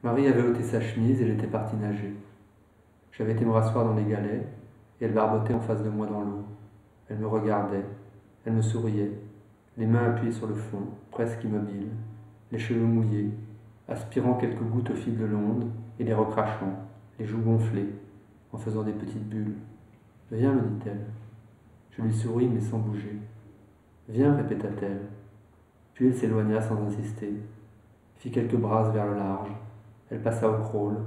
Marie avait ôté sa chemise et elle était partie nager. J'avais été me rasseoir dans les galets et elle barbotait en face de moi dans l'eau. Elle me regardait, elle me souriait, les mains appuyées sur le fond, presque immobile, les cheveux mouillés, aspirant quelques gouttes au fil de l'onde et les recrachant, les joues gonflées, en faisant des petites bulles. Viens, me dit-elle. Je lui souris mais sans bouger. Viens, répéta-t-elle. Puis elle s'éloigna sans insister, fit quelques brasses vers le large. Elle passa au crawl,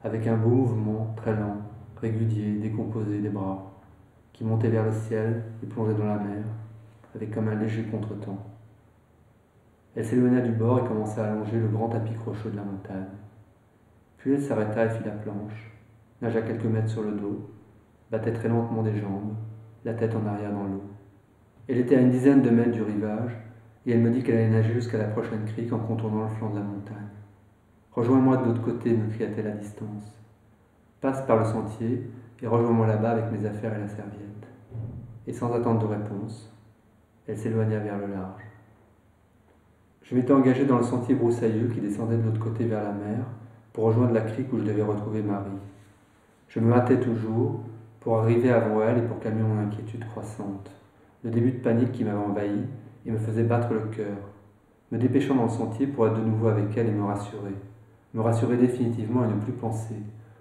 avec un beau mouvement très lent, régulier, décomposé des bras, qui montait vers le ciel et plongeait dans la mer, avec comme un léger contretemps. Elle s'éloigna du bord et commença à longer le grand tapis crocheux de la montagne. Puis elle s'arrêta et fit la planche, nagea quelques mètres sur le dos, battait très lentement des jambes, la tête en arrière dans l'eau. Elle était à une dizaine de mètres du rivage, et elle me dit qu'elle allait nager jusqu'à la prochaine crique en contournant le flanc de la montagne. Rejoins-moi de l'autre côté, me cria-t-elle à distance. Passe par le sentier et rejoins-moi là-bas avec mes affaires et la serviette. Et sans attendre de réponse, elle s'éloigna vers le large. Je m'étais engagé dans le sentier broussailleux qui descendait de l'autre côté vers la mer pour rejoindre la crique où je devais retrouver Marie. Je me hâtais toujours pour arriver avant elle et pour calmer mon inquiétude croissante, le début de panique qui m'avait envahi et me faisait battre le cœur, me dépêchant dans le sentier pour être de nouveau avec elle et me rassurer définitivement et ne plus penser,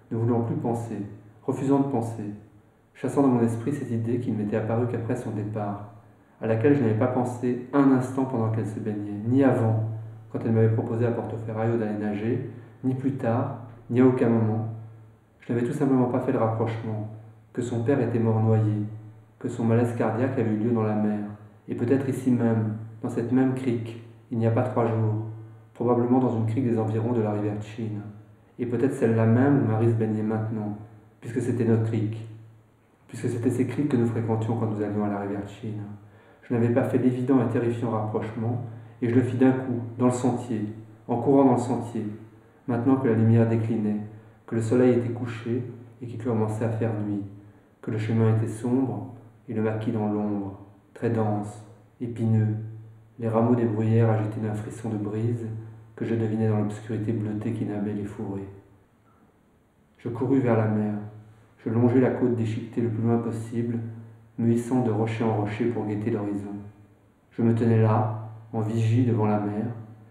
ne voulant plus penser, refusant de penser, chassant dans mon esprit cette idée qui ne m'était apparue qu'après son départ, à laquelle je n'avais pas pensé un instant pendant qu'elle se baignait, ni avant, quand elle m'avait proposé à Portoferraio d'aller nager, ni plus tard, ni à aucun moment. Je n'avais tout simplement pas fait le rapprochement, que son père était mort noyé, que son malaise cardiaque avait eu lieu dans la mer, et peut-être ici même, dans cette même crique, il n'y a pas 3 jours, probablement dans une crique des environs de la rivière Chine, et peut-être celle-là même où Marie se baignait maintenant, puisque c'était notre crique, puisque c'était ces criques que nous fréquentions quand nous allions à la rivière Chine. Je n'avais pas fait l'évident et terrifiant rapprochement, et je le fis d'un coup, dans le sentier, en courant dans le sentier, maintenant que la lumière déclinait, que le soleil était couché et qu'il commençait à faire nuit, que le chemin était sombre et le maquis dans l'ombre, très dense, épineux, les rameaux des bruyères agités d'un frisson de brise que je devinais dans l'obscurité bleutée qui nimbait les fourrés. Je courus vers la mer, je longeai la côte déchiquetée le plus loin possible, me hissant de rocher en rocher pour guetter l'horizon. Je me tenais là, en vigie devant la mer,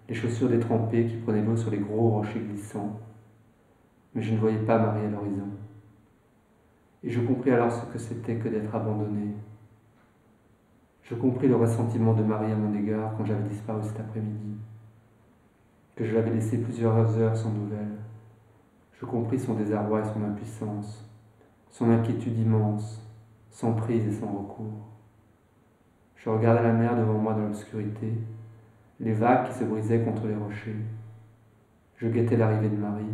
les chaussures détrempées qui prenaient l'eau sur les gros rochers glissants. Mais je ne voyais pas Marie à l'horizon. Et je compris alors ce que c'était que d'être abandonné. Je compris le ressentiment de Marie à mon égard quand j'avais disparu cet après-midi, que je l'avais laissée plusieurs heures sans nouvelles. Je compris son désarroi et son impuissance, son inquiétude immense, sans prise et sans recours. Je regardais la mer devant moi dans l'obscurité, les vagues qui se brisaient contre les rochers. Je guettais l'arrivée de Marie,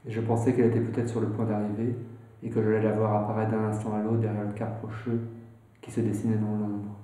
et je pensais qu'elle était peut-être sur le point d'arriver et que je allais la voir apparaître d'un instant à l'autre derrière le cap rocheux qui se dessinait dans l'ombre.